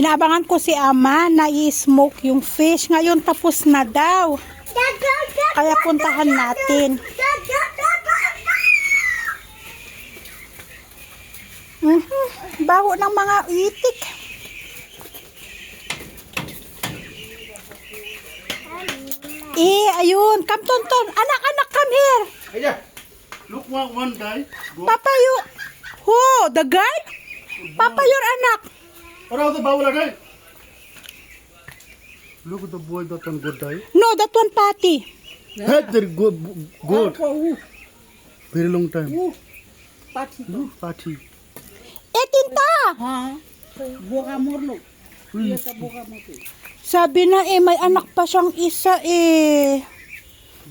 Inaabangan ko si Ama na i-smoke yung fish. Ngayon tapos na daw. Kaya puntahan natin. Baho ng mga itik. Ayun. Come, Tonton. Anak, come here. Aja, look one guy. Go. Papa, you. Who? The guy? Papa, your anak. Around the bowl guy. Look at the boy that one good guy. No, that one Patty. Head there good. Very long time. Party. Tinta. Buka morlo. Sabi na may anak pa siyang isa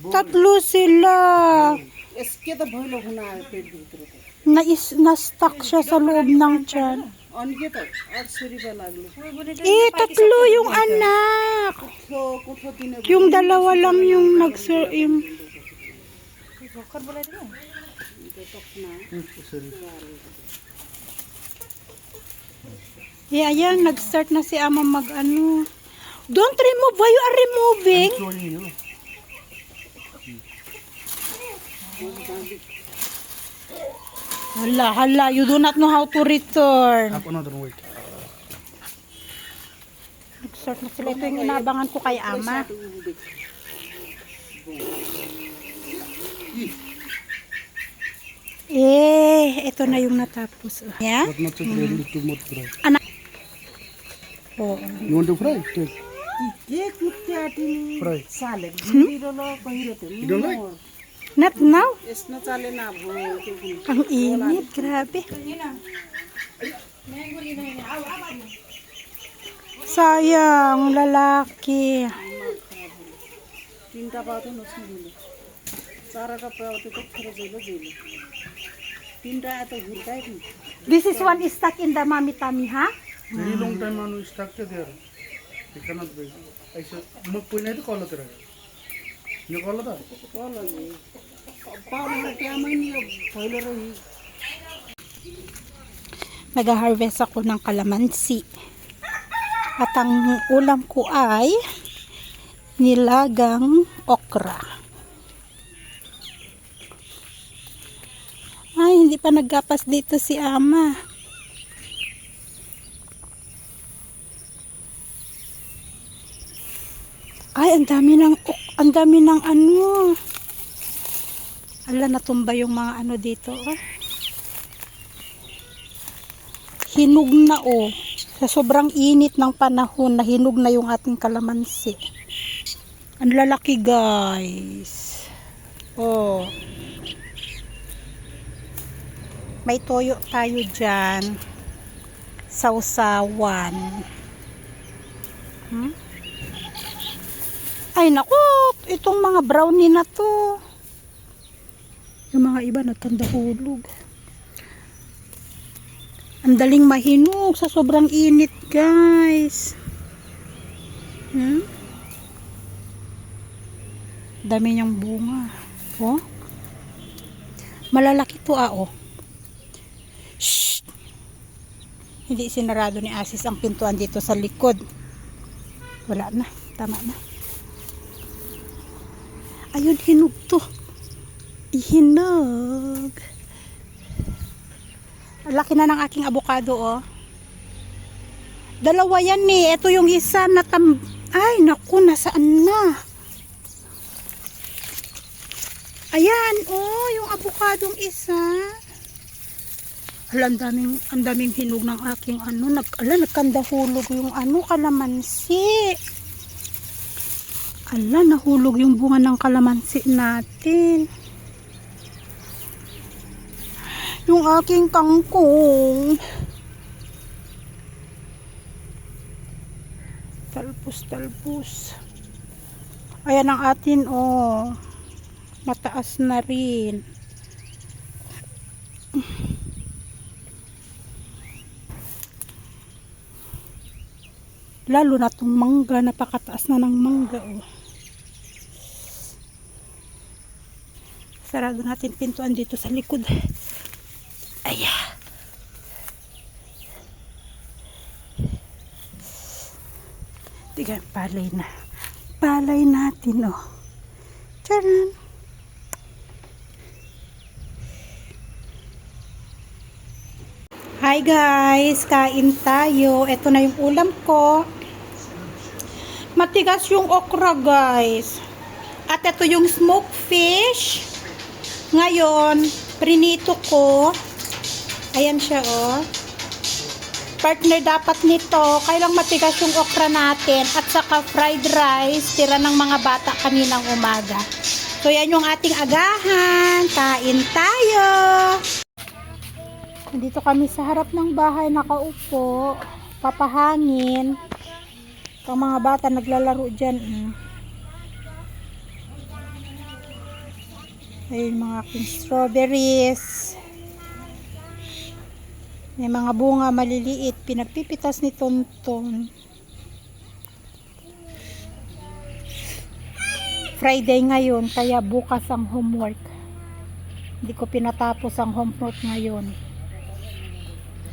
Tatlo sila. इसके तो भय लोग ना पेट भीतर तो Na-stuck siya sa loob ng tiyan. अनके तो आज सूरी पे लागलो Tatlo yung anak. तो कुछ दिन Yung dalawa lang yung yung ayan, nag-start na si Ama mag-ano. Don't remove. Why you are removing? Showing you. Hala, you do not know how to return. Have another wait. Nag-start na sila. Ito yung inabangan ko kay Ama. Ito na yung natapos. Yeah? But not so really too much fry. Anak. Oh. You want to fry? Take. ये कुत्ते आटी Fry. साले गिरो लो पहिरो थे You don't like? Not now. इसने चाले ना भो Ang init. Grabe. Sayang, lalaki. तीन का बात है नोस मिले सारा का पाव तो खरे जेलो तीन का तो घुरता है This is one is stuck in the mommy tummy, ha? Very long time manu stuck there. You cannot be. I said, mug poi nahi to call it rahe. You call it? Call है पाव ना क्या महीने पहिलो रही Nag-harvest ako ng kalamansi. At ang ulam ko ay nilagang okra. Ay, hindi pa naggapas dito si Ama. Ay, ang dami ng ano. Ala, natumba yung mga ano dito. Hinog na Sa sobrang init ng panahon, nahinog na yung ating kalamansi. Ang lalaki, guys. May toyo tayo dyan. Sausawan. Ay, naku! Itong mga brownie na to. Yung mga iba nagkandahulog. Ang daling mahinog sa sobrang init, guys. Dami niyang bunga. Malalaki to, Shh! Hindi sinarado ni Asis ang pintuan dito sa likod. Wala na. Tama na. Ayun, hinog to. Hinog. Laki na ng aking avocado, Dalawa yan Ito yung isa na ay, naku, nasaan na? Ayan, yung avocadong isa. Hala, ang daming hinog ng aking nagkandahulog yung kalamansi. Ala, nahulog yung bunga ng kalamansi natin. Yung aking kangkong. Talpos. Ayan ang atin, mataas na rin. Lalo na itong mangga, napakataas na ng mangga, Sarado natin pintuan dito sa likod. Ayan, palay na. Palay natin, oh. Tcharan! Hi guys! Kain tayo. Ito na yung ulam ko. Matigas yung okra, guys. At ito yung smoked fish. Ngayon, prinito ko. Ayan siya, oh. Partner dapat nito, kailang matigas yung okra natin at saka fried rice, tira ng mga bata kaninang umaga. So yan yung ating agahan, kain tayo. Nandito kami sa harap ng bahay, nakaupo, papahangin. Ang mga bata naglalaro dyan. Ayun mga aking strawberries. May mga bunga maliliit, pinagpipitas ni Tonton. Friday ngayon, kaya bukas ang homework. Hindi ko pinatapos ang homework ngayon.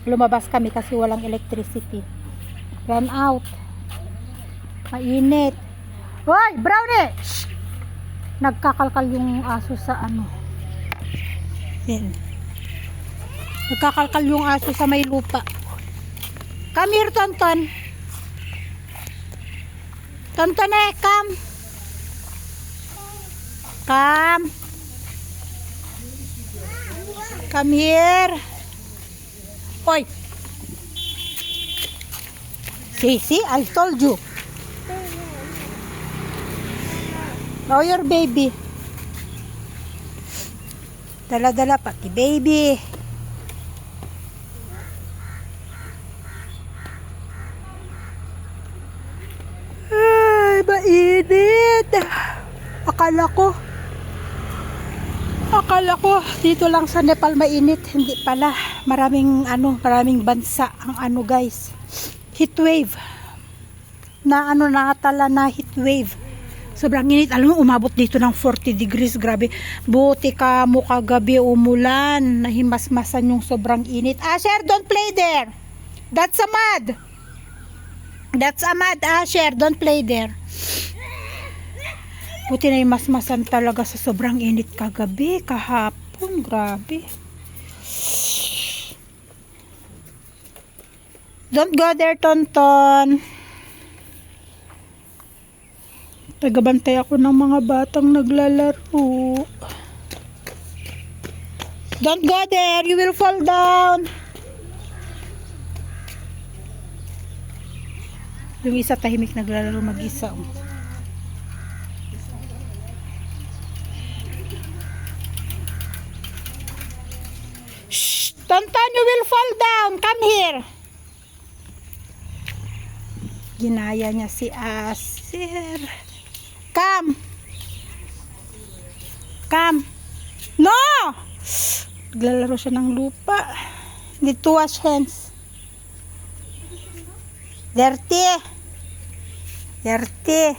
Lumabas kami kasi walang electricity. Run out. Mainit. Hoy, Brownie! Shh! Nagkakalkal yung aso sa ano. Yan. Nagkakalkal yung aso sa may lupa. Come here, Tonton. Tonton come. Come. Come here. Oy. See, I told you. Now your baby. Dala-dala pati baby. Mainit. Akala ko dito lang sa Nepal mainit, hindi pala. Maraming bansa ang guys. Heat wave. Natala na heat wave. Sobrang init. Alam mo, umabot dito ng 40 degrees. Grabe. Buti ka mo kagabi umulan. Nahimasmasan yung sobrang init. Asher, don't play there. That's a mud. That's a mud, Asher. Don't play there. Buti na yung masmasan talaga sa sobrang init kagabi, kahapon, grabe. Don't go there, Tonton. Tagabantay ako ng mga batang naglalaro. Don't go there, you will fall down. Yung isa tahimik naglalaro mag-isa. Tonton, you will fall down. Come here. Ginaya niya si Asir. Come. Come. No! Naglalaro siya ng lupa. Need to wash hands. Dirty. Dirty.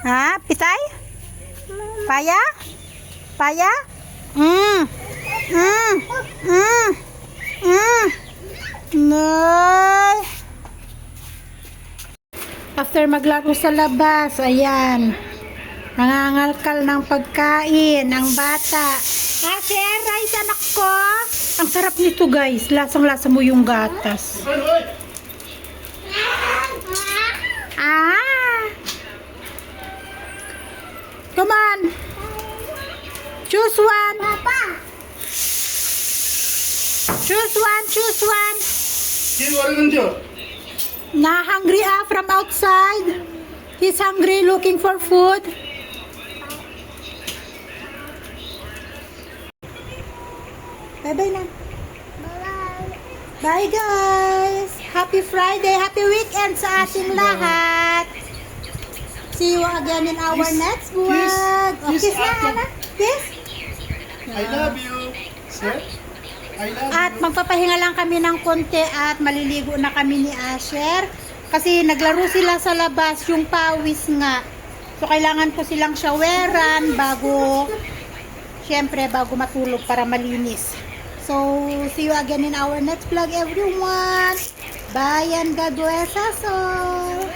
Ha? Pitay? Paya? Paya? Nay. After maglaro sa labas, ayan. Nangangalkal ng pagkain ng bata. Asher, rice anak ko. Ang sarap nito guys. Lasang-lasa mo yung gatas. Come on. Choose one. Papa. Choose one, choose one. Na hungry from outside. He's hungry, looking for food. Bye-bye na. Bye guys. Happy Friday, happy weekend sa ating lahat. See you again in our next vlog. Kiss na, Ana. Kiss. I love you. Sir? I love you. At magpapahinga lang kami ng konti at maliligo na kami ni Asher. Kasi naglaro sila sa labas, yung pawis nga. So kailangan ko silang shaweran bago matulog para malinis. So see you again in our next vlog everyone. Bye and God bless us all.